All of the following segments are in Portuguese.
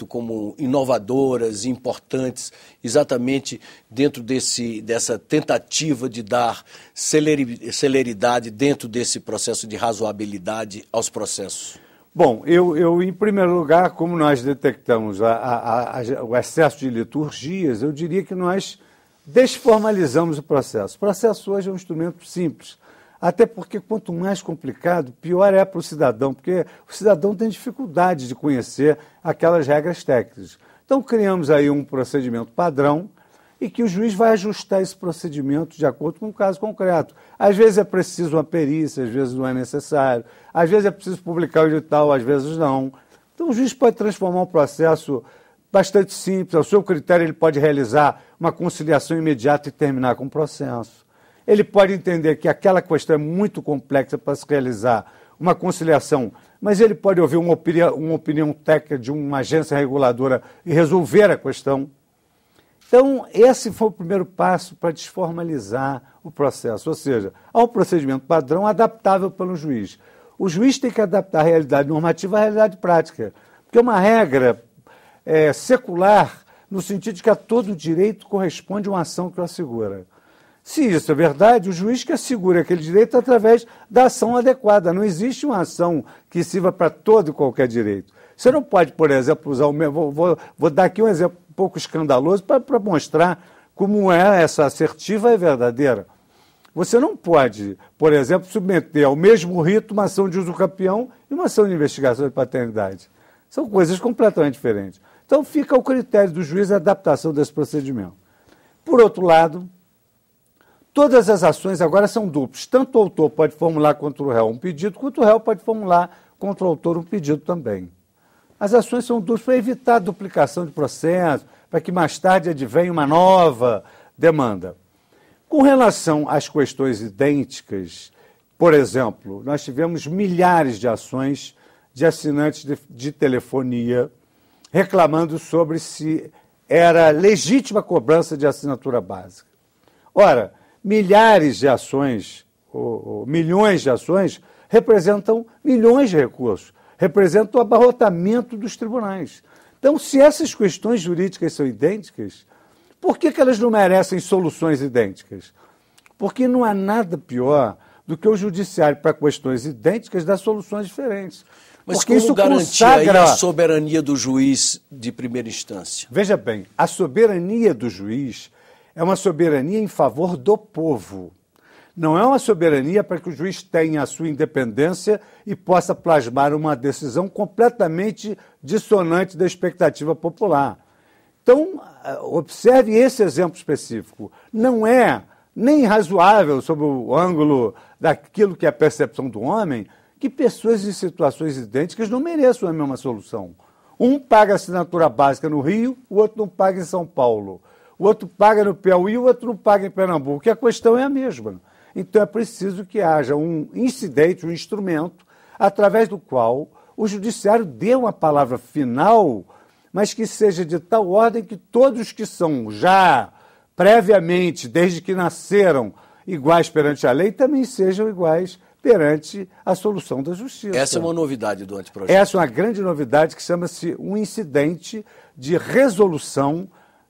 como inovadoras, importantes, exatamente dentro dessa tentativa de dar celeridade dentro desse processo de razoabilidade aos processos? Bom, eu em primeiro lugar, como nós detectamos o excesso de liturgias, eu diria que nós desformalizamos o processo. O processo hoje é um instrumento simples, até porque quanto mais complicado, pior é para o cidadão, porque o cidadão tem dificuldade de conhecer aquelas regras técnicas. Então, criamos aí um procedimento padrão e que o juiz vai ajustar esse procedimento de acordo com o caso concreto. Às vezes é preciso uma perícia, às vezes não é necessário, às vezes é preciso publicar o edital, às vezes não. Então, o juiz pode transformar um processo bastante simples, ao seu critério ele pode realizar uma conciliação imediata e terminar com o processo. Ele pode entender que aquela questão é muito complexa para se realizar uma conciliação, mas ele pode ouvir uma opinião técnica de uma agência reguladora e resolver a questão. Então, esse foi o primeiro passo para desformalizar o processo, ou seja, há um procedimento padrão adaptável pelo juiz. O juiz tem que adaptar a realidade normativa à realidade prática, porque é uma regra secular, no sentido de que a todo direito corresponde uma ação que o assegura. Se isso é verdade, o juiz que assegura aquele direito através da ação adequada. Não existe uma ação que sirva para todo e qualquer direito. Você não pode, por exemplo, usar o mesmo... Vou dar aqui um exemplo um pouco escandaloso para mostrar como essa assertiva é verdadeira. Você não pode, por exemplo, submeter ao mesmo rito uma ação de uso campeão e uma ação de investigação de paternidade. São coisas completamente diferentes. Então fica ao critério do juiz a adaptação desse procedimento. Por outro lado, todas as ações agora são duplas. Tanto o autor pode formular contra o réu um pedido, quanto o réu pode formular contra o autor um pedido também. As ações são duplas para evitar a duplicação de processo, para que mais tarde advenha uma nova demanda. Com relação às questões idênticas, por exemplo, nós tivemos milhares de ações de assinantes de telefonia reclamando sobre se era legítima a cobrança de assinatura básica. Ora, milhares de ações, ou milhões de ações, representam milhões de recursos, representam o abarrotamento dos tribunais. Então, se essas questões jurídicas são idênticas, por que elas não merecem soluções idênticas? Porque não há nada pior do que o judiciário, para questões idênticas, dar soluções diferentes. Mas porque como isso garantir aí a soberania do juiz de primeira instância? Veja bem, a soberania do juiz é uma soberania em favor do povo. Não é uma soberania para que o juiz tenha a sua independência e possa plasmar uma decisão completamente dissonante da expectativa popular. Então, observe esse exemplo específico. Não é nem razoável, sob o ângulo daquilo que é a percepção do homem, que pessoas em situações idênticas não mereçam a mesma solução. Um paga assinatura básica no Rio, o outro não paga em São Paulo. O outro paga no Piauí, o outro não paga em Pernambuco. E a questão é a mesma. Então é preciso que haja um incidente, um instrumento, através do qual o judiciário dê uma palavra final, mas que seja de tal ordem que todos que são já previamente, desde que nasceram, iguais perante a lei, também sejam iguais perante a solução da justiça. Essa é uma novidade do anteprojeto. Essa é uma grande novidade que chama-se um incidente de resolução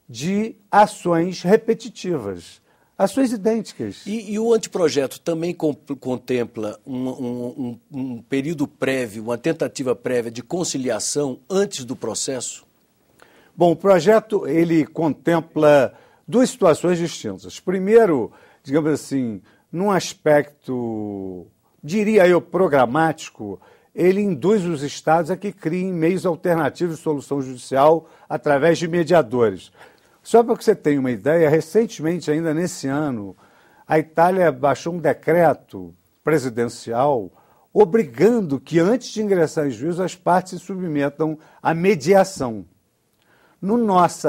de ações repetitivas, ações idênticas. E o anteprojeto também contempla um período prévio, uma tentativa prévia de conciliação antes do processo? Bom, o projeto ele contempla duas situações distintas. Primeiro, digamos assim, num aspecto, diria eu, programático, ele induz os estados a que criem meios alternativos de solução judicial através de mediadores. Só para que você tenha uma ideia, recentemente, ainda nesse ano, a Itália baixou um decreto presidencial obrigando que, antes de ingressar em juízo, as partes se submetam à mediação.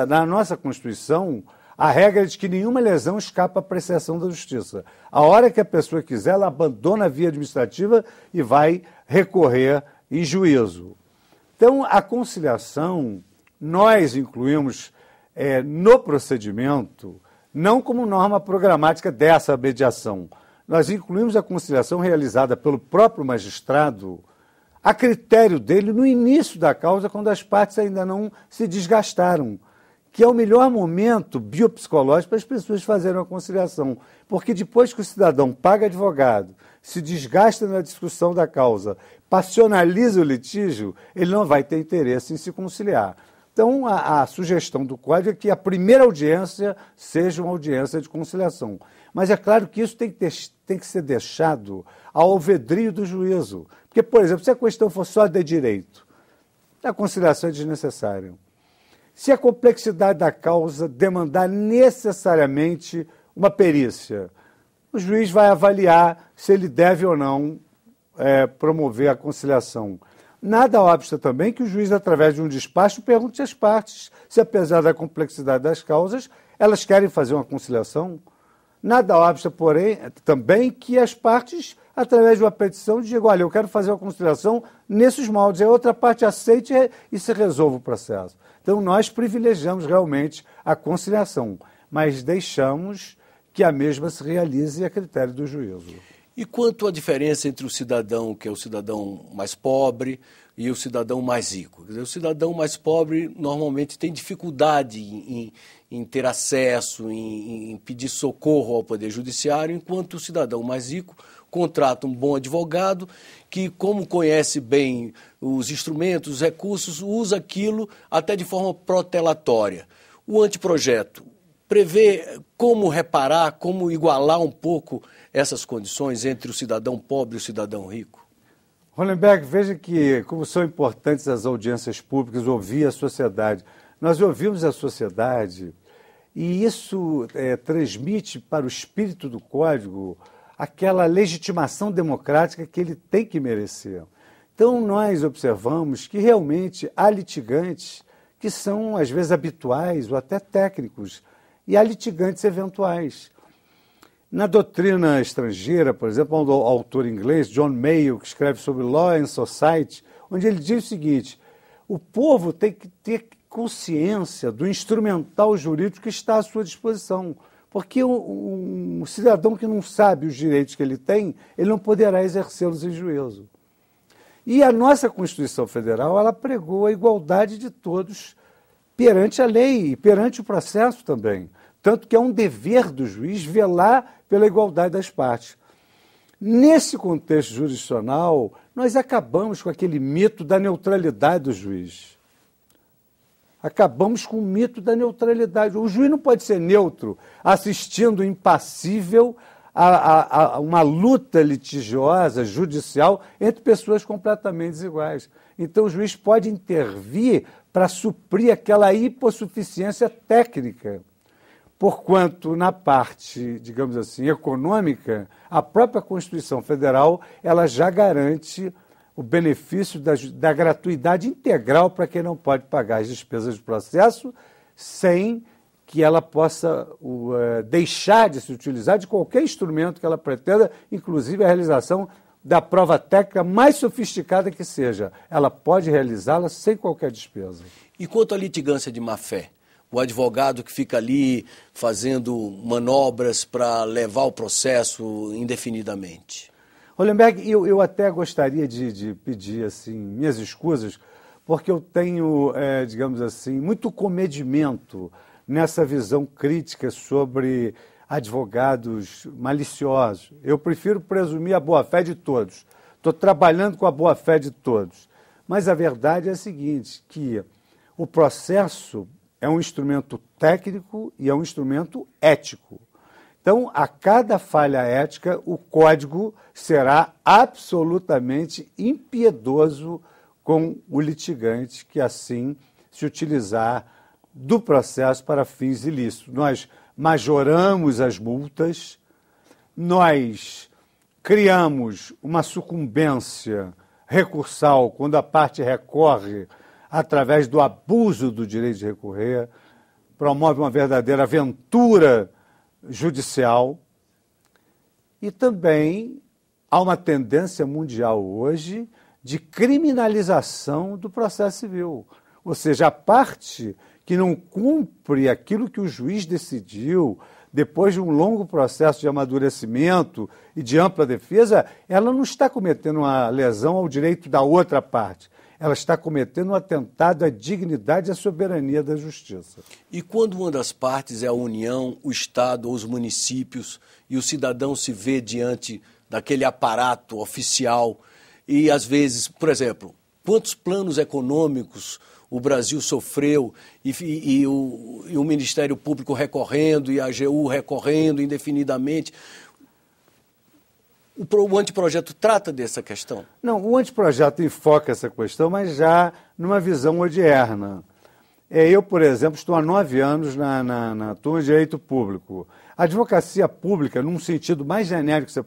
Na nossa Constituição, a regra é de que nenhuma lesão escapa à apreciação da justiça. A hora que a pessoa quiser, ela abandona a via administrativa e vai recorrer em juízo. Então, a conciliação, nós incluímos no procedimento, não como norma programática dessa mediação. Nós incluímos a conciliação realizada pelo próprio magistrado a critério dele no início da causa, quando as partes ainda não se desgastaram, que é o melhor momento biopsicológico para as pessoas fazerem a conciliação. Porque depois que o cidadão paga advogado, se desgasta na discussão da causa, passionaliza o litígio, ele não vai ter interesse em se conciliar. Então, a sugestão do Código é que a primeira audiência seja uma audiência de conciliação. Mas é claro que isso tem que ser deixado ao alvedrio do juízo. Porque, por exemplo, se a questão for só de direito, a conciliação é desnecessária. Se a complexidade da causa demandar necessariamente uma perícia, o juiz vai avaliar se ele deve ou não promover a conciliação. Nada obsta também que o juiz, através de um despacho, pergunte às partes se, apesar da complexidade das causas, elas querem fazer uma conciliação. Nada obsta, porém, também que as partes, através de uma petição, digam, olha, eu quero fazer uma conciliação nesses moldes. A outra parte aceite e se resolve o processo. Então, nós privilegiamos realmente a conciliação, mas deixamos que a mesma se realize a critério do juízo. E quanto à diferença entre o cidadão, que é o cidadão mais pobre, e o cidadão mais rico? Quer dizer, o cidadão mais pobre normalmente tem dificuldade em ter acesso, em pedir socorro ao Poder Judiciário, enquanto o cidadão mais rico contrata um bom advogado que, como conhece bem os instrumentos, os recursos, usa aquilo até de forma protelatória. O anteprojeto prevê como reparar, como igualar um pouco essas condições entre o cidadão pobre e o cidadão rico? Hollenberg, veja que como são importantes as audiências públicas, ouvir a sociedade. Nós ouvimos a sociedade e isso transmite para o espírito do Código aquela legitimação democrática que ele tem que merecer. Então, nós observamos que realmente há litigantes que são, às vezes, habituais ou até técnicos, e há litigantes eventuais. Na doutrina estrangeira, por exemplo, há um autor inglês, John Mayo, que escreve sobre Law and Society, onde ele diz o seguinte: o povo tem que ter consciência do instrumental jurídico que está à sua disposição, porque um cidadão que não sabe os direitos que ele tem, ele não poderá exercê-los em juízo. E a nossa Constituição Federal, ela pregou a igualdade de todos perante a lei e perante o processo também. Tanto que é um dever do juiz velar pela igualdade das partes. Nesse contexto jurisdicional, nós acabamos com aquele mito da neutralidade do juiz. Acabamos com o mito da neutralidade. O juiz não pode ser neutro, assistindo impassível a uma luta litigiosa, judicial, entre pessoas completamente desiguais. Então, o juiz pode intervir para suprir aquela hipossuficiência técnica. Porquanto, na parte, digamos assim, econômica, a própria Constituição Federal ela já garante o benefício da gratuidade integral para quem não pode pagar as despesas do processo, sem que ela possa deixar de se utilizar de qualquer instrumento que ela pretenda, inclusive a realização da prova técnica mais sofisticada que seja. Ela pode realizá-la sem qualquer despesa. E quanto à litigância de má-fé? O advogado que fica ali fazendo manobras para levar o processo indefinidamente. Hollenberg, eu até gostaria de pedir assim, minhas escusas, porque eu tenho, digamos assim, muito comedimento nessa visão crítica sobre advogados maliciosos. Eu prefiro presumir a boa-fé de todos. Estou trabalhando com a boa-fé de todos. Mas a verdade é a seguinte, que o processo é um instrumento técnico e é um instrumento ético. Então, a cada falha ética, o Código será absolutamente impiedoso com o litigante que assim se utilizar do processo para fins ilícitos. Nós majoramos as multas, nós criamos uma sucumbência recursal quando a parte recorre através do abuso do direito de recorrer, promove uma verdadeira aventura judicial. E também há uma tendência mundial hoje de criminalização do processo civil. Ou seja, a parte que não cumpre aquilo que o juiz decidiu, depois de um longo processo de amadurecimento e de ampla defesa, ela não está cometendo uma lesão ao direito da outra parte. Ela está cometendo um atentado à dignidade e à soberania da justiça. E quando uma das partes é a União, o Estado ou os municípios, e o cidadão se vê diante daquele aparato oficial, e às vezes, por exemplo, quantos planos econômicos o Brasil sofreu e o Ministério Público recorrendo e a AGU recorrendo indefinidamente. O anteprojeto trata dessa questão? Não, o anteprojeto enfoca essa questão, mas já numa visão odierna. Eu, por exemplo, estou há 9 anos na turma de Direito Público. A advocacia pública, num sentido mais genérico que você